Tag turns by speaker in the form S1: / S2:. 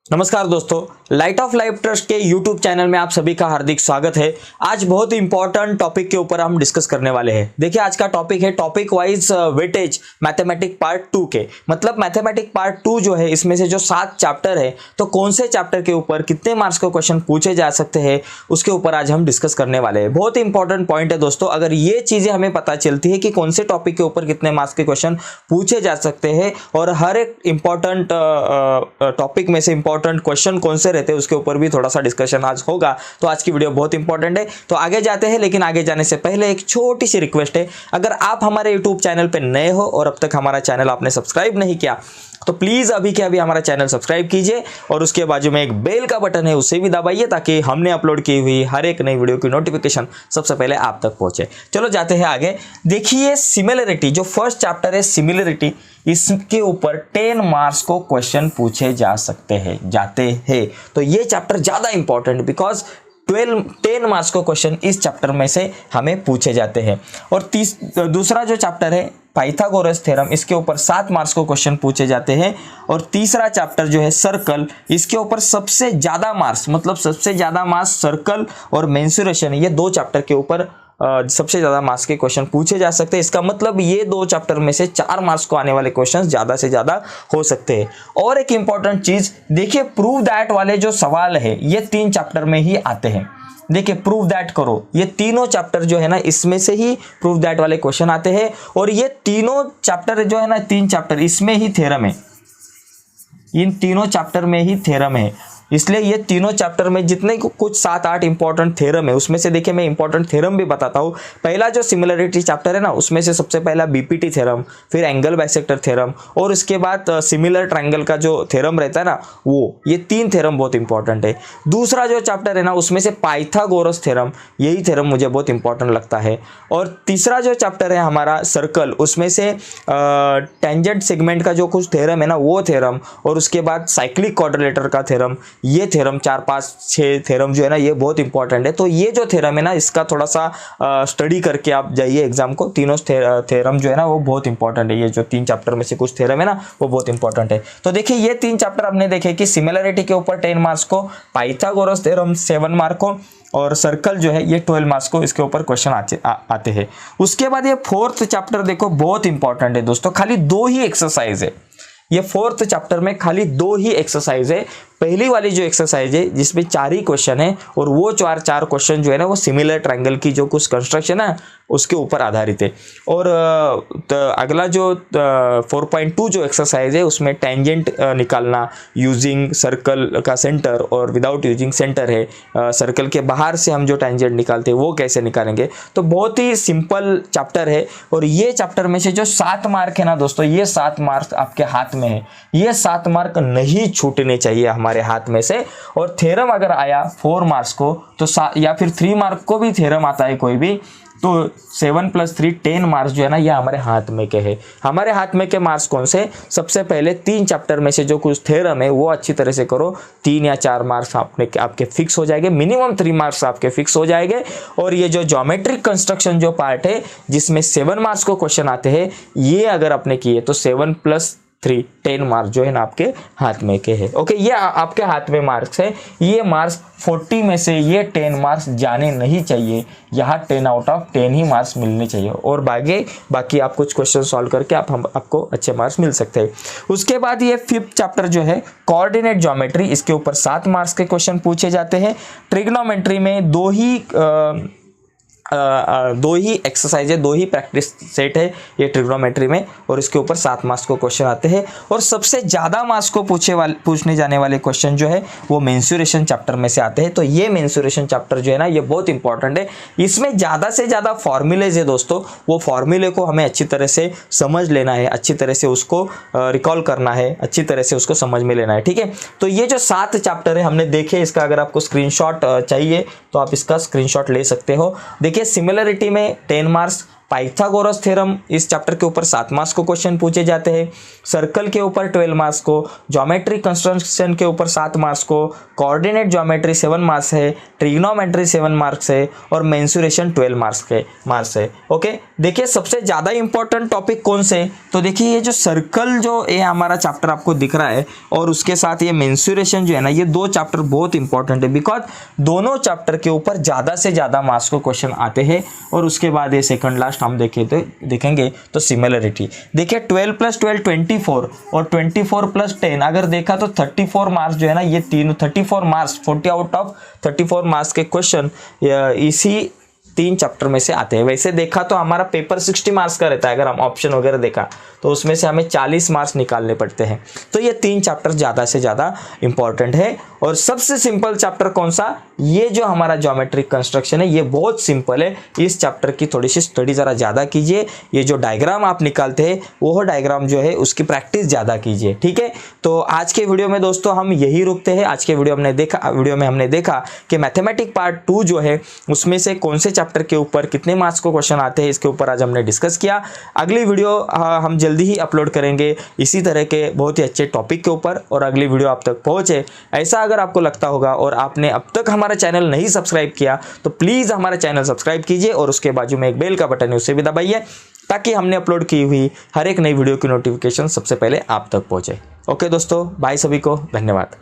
S1: नमस्कार दोस्तों, light of life trust के यूट्यूब चैनल में आप सभी का हार्दिक स्वागत है। आज बहुत ही इंपॉर्टेंट टॉपिक के ऊपर हम डिस्कस करने वाले हैं। देखिए, आज का टॉपिक है topic wise weightage mathematic part 2 के। मतलब मैथमेटिक पार्ट 2 जो है, इसमें से जो 7 चैप्टर है, तो कौन से चैप्टर के ऊपर कितने मार्क्स के क्वेश्चन पूछे जा सकते हैं, उसके ऊपर आज हम डिस्कस करने वाले हैं। बहुत ही इंपॉर्टेंट पॉइंट है दोस्तों। अगर ये चीजें हमें पता चलती है कि कौन से टॉपिक के ऊपर कितने मार्क्स के क्वेश्चन पूछे जा सकते हैं और हर एक इंपॉर्टेंट टॉपिक में से इंपॉर्टेंट क्वेश्चन कौन से रहते हैं, उसके ऊपर भी थोड़ा सा डिस्कशन आज होगा। तो आज की वीडियो बहुत इंपॉर्टेंट है। तो आगे जाते हैं, लेकिन आगे जाने से पहले एक छोटी सी रिक्वेस्ट है। अगर आप हमारे यूट्यूब चैनल पे नए हो और अब तक हमारा चैनल आपने सब्सक्राइब नहीं किया, तो प्लीज अभी के अभी हमारा चैनल सब्सक्राइब कीजिए और उसके बाजू में एक बेल का बटन है, उसे भी दबाइए ताकि हमने अपलोड की हुई हर एक नई वीडियो की नोटिफिकेशन सबसे पहले आप तक पहुंचे। चलो जाते हैं आगे। देखिए, सिमिलरिटी जो फर्स्ट चैप्टर है, सिमिलरिटी, इसके ऊपर 10 मार्क्स को क्वेश्चन पूछे जा सकते हैं, जाते हैं। तो ये चैप्टर ज्यादा इंपॉर्टेंट बिकॉज 10 मार्क्स को क्वेश्चन इस चैप्टर में से हमें पूछे जाते हैं। और दूसरा जो चैप्टर है पाइथागोरस थ्योरम, इसके ऊपर 7 मार्क्स को क्वेश्चन पूछे जाते हैं। और तीसरा चैप्टर जो है सर्कल, इसके ऊपर सबसे ज्यादा मार्क्स, मतलब सबसे ज्यादा मार्क्स सर्कल और मेंसुरेशन, ये 2 चैप्टर के ऊपर सबसे ज्यादा मार्क्स के क्वेश्चन पूछे जा सकते हैं। इसका मतलब ये 2 चैप्टर में से 4 मार्क्स को आने वाले क्वेश्चन ज्यादा से ज्यादा हो सकते हैं। और एक इंपॉर्टेंट चीज देखिए, प्रूव दैट वाले जो सवाल है ये 3 चैप्टर में ही आते हैं। देखिए, प्रूव दैट करो, ये तीनों चैप्टर जो है ना, इसमें से ही प्रूव दैट वाले क्वेश्चन आते हैं। और ये तीनों चैप्टर जो है ना, 3 चैप्टर, इसमें ही थ्योरम है। इन तीनों चैप्टर में ही थ्योरम है, इसलिए ये तीनों चैप्टर में जितने कुछ 7-8 इंपॉर्टेंट थ्योरम है, उसमें से देखिए मैं इंपॉर्टेंट थ्योरम भी बताता हूँ। पहला जो सिमिलरिटी चैप्टर है ना, उसमें से सबसे पहला बीपीटी थ्योरम, फिर एंगल बाइसेक्टर थ्योरम, और उसके बाद सिमिलर ट्रायंगल का जो थ्योरम रहता है ना, वो ये 3 थ्योरम बहुत इंपॉर्टेंट है। दूसरा जो चैप्टर है ना, उसमें से पाइथागोरस थ्योरम, यही थ्योरम मुझे बहुत इंपॉर्टेंट लगता है। और तीसरा जो चैप्टर है हमारा सर्कल, उसमें से टेंजेंट सेगमेंट का जो कुछ थ्योरम है ना, वो थ्योरम, और उसके बाद साइक्लिक क्वाड्रिलेटर का थ्योरम, ये थ्योरम 4-5-6 थ्योरम जो है ना, ये बहुत इंपॉर्टेंट है। तो ये जो थ्योरम है ना, इसका थोड़ा सा स्टडी करके आप जाइए एग्जाम को। तीनों थ्योरम जो है ना, वो बहुत इंपॉर्टेंट है। ये जो 3 चैप्टर में से कुछ थ्योरम है ना, वो बहुत इंपॉर्टेंट है। तो देखिए, ये 3 चैप्टर हमने देखे कि सिमिलरिटी के ऊपर 10 मार्क्स को, पाइथागोरस थ्योरम 7 मार्क को, और सर्कल जो है ये 12 मार्क्स को, इसके ऊपर क्वेश्चन आते हैं। उसके बाद ये 4th चैप्टर देखो, बहुत इंपॉर्टेंट है दोस्तों। खाली 2 ही एक्सरसाइज है ये 4th चैप्टर में, खाली 2 ही एक्सरसाइज है। पहली वाली जो एक्सरसाइज है जिसमें 4 ही क्वेश्चन है, और वो 4 क्वेश्चन जो है ना, वो सिमिलर ट्रायंगल की जो कुछ कंस्ट्रक्शन है उसके ऊपर आधारित है। और अगला जो 4.2 जो एक्सरसाइज है, उसमें टेंजेंट निकालना यूजिंग सर्कल का सेंटर और विदाउट यूजिंग सेंटर है। सर्कल के बाहर से हम जो टेंजेंट निकालते हैं वो कैसे निकालेंगे। तो बहुत ही सिंपल चैप्टर है। और ये चैप्टर में से जो 7 मार्क है ना दोस्तों, ये 7 मार्क आपके हाथ में है। ये 7 मार्क नहीं छूटने चाहिए हमारे हाथ में से। और थ्योरम अगर आया 4 मार्क्स को, तो या फिर 3 मार्क को भी थ्योरम आता है कोई भी, तो 7 + 3 10 मार्क्स जो है ना, ये हमारे हाथ में के है। हमारे हाथ में के मार्क्स कौन से? सबसे पहले 3 चैप्टर में से जो कुछ थ्योरम है वो अच्छी तरह से करो। 3 या 4 मार्क्स आपके फिक्स हो जाएंगे, मिनिमम 3 मार्क्स आपके फिक्स हो जाएंगे। और ये जो ज्योमेट्रिक कंस्ट्रक्शन जो पार्ट है, जिसमें 7 मार्क्स को क्वेश्चन आते हैं, ये अगर आपने किए तो 7 + 3 10 मार्क्स जो है ना, आपके हाथ में के है। ओके, ये आपके हाथ में मार्क्स है। ये मार्क्स 40 में से ये 10 मार्क्स जाने नहीं चाहिए। यहाँ 10 आउट ऑफ 10 ही मार्क्स मिलने चाहिए। और बाकी आप कुछ क्वेश्चन सॉल्व करके आपको अच्छे मार्क्स मिल सकते हैं। उसके बाद ये 5th चैप्टर जो है कोऑर्डिनेट ज्योमेट्री, इसके ऊपर 7 मार्क्स के क्वेश्चन पूछे जाते हैं। ट्रिग्नोमेट्री में 2 ही एक्सरसाइज है, 2 ही प्रैक्टिस सेट है ये ट्रिग्नोमेट्री में, और इसके ऊपर 7 मार्क्स को क्वेश्चन आते हैं। और सबसे ज्यादा मार्क्स को पूछने जाने वाले क्वेश्चन जो है वो मेंसुरेशन चैप्टर में से आते हैं। तो ये मेंसुरेशन चैप्टर जो है ना, ये बहुत इंपॉर्टेंट है। इसमें ज्यादा से ज्यादा फॉर्मूलेज है दोस्तों। वो फॉर्मूले को हमें अच्छी तरह से समझ लेना है, अच्छी तरह से उसको रिकॉल करना है, अच्छी तरह से उसको समझ में लेना है। ठीक है, तो ये जो 7 चैप्टर है हमने देखे, इसका अगर आपको स्क्रीनशॉट चाहिए तो आप इसका स्क्रीनशॉट ले सकते हो। देखिए, सिमिलरिटी में 10 मार्क्स, पाइथागोरस थ्योरम इस चैप्टर के ऊपर 7 मार्क्स को क्वेश्चन पूछे जाते हैं। सर्कल के ऊपर 12 मार्क्स को, ज्योमेट्री कंस्ट्रक्शन के ऊपर 7 मार्क्स को, कोऑर्डिनेट ज्योमेट्री 7 मार्क्स है, ट्रिग्नोमेट्री 7 मार्क्स है और मेंसुरेशन 12 मार्क्स है। ओके, देखिए सबसे ज्यादा इंपॉर्टेंट टॉपिक कौन से, तो देखिए ये जो सर्कल जो ये हमारा चैप्टर आपको दिख रहा है और उसके साथ ये मेंसुरेशन जो है ना, ये 2 चैप्टर बहुत इंपॉर्टेंट है, बिकॉज दोनों चैप्टर के ऊपर ज्यादा से ज्यादा मार्क्स को क्वेश्चन आते हैं। और उसके बाद ये सेकंड लास्ट हम देखेंगे तो सिमिलरिटी। देखिए 12 + 12 24 और 24 + 10 अगर देखा तो 34 मार्क्स जो है ना, ये तीनों 34 मार्क्स 40 आउट ऑफ 34 मार्क्स के क्वेश्चन इसी 3 चैप्टर में से आते हैं। वैसे देखा तो हमारा पेपर 60 मार्क्स का रहता है, अगर हम ऑप्शन वगैरह देखा तो उसमें से हमें 40 मार्क्स निकालने पड़ते हैं। तो ये 3 चैप्टर ज़्यादा से ज़्यादा इंपॉर्टेंट है। और सबसे सिंपल चैप्टर कौन सा, ये जो हमारा ज्योमेट्रिक कंस्ट्रक्शन है, ये बहुत सिंपल है। इस चैप्टर की थोड़ी सी स्टडी ज़रा ज़्यादा कीजिए। ये जो डायग्राम आप निकालते हैं वो डायग्राम जो है उसकी प्रैक्टिस ज़्यादा कीजिए, ठीक है। तो आज के वीडियो में दोस्तों हम यही रुकते हैं। आज के वीडियो में हमने देखा कि मैथमेटिक पार्ट 2 जो है उसमें से कौन से चैप्टर के ऊपर कितने मार्क्स को क्वेश्चन आते हैं, इसके ऊपर आज हमने डिस्कस किया। अगली वीडियो हम जल्दी ही अपलोड करेंगे इसी तरह के बहुत ही अच्छे टॉपिक के ऊपर, और अगली वीडियो आप तक पहुंचे ऐसा अगर आपको लगता होगा और आपने अब तक हमारा चैनल नहीं सब्सक्राइब किया तो प्लीज़ हमारा चैनल सब्सक्राइब कीजिए और उसके बाजू में एक बेल का बटन है उसे भी दबाइए, ताकि हमने अपलोड की हुई हर एक नई वीडियो की नोटिफिकेशन सबसे पहले आप तक पहुंचे। ओके दोस्तों, बाय सभी को, धन्यवाद।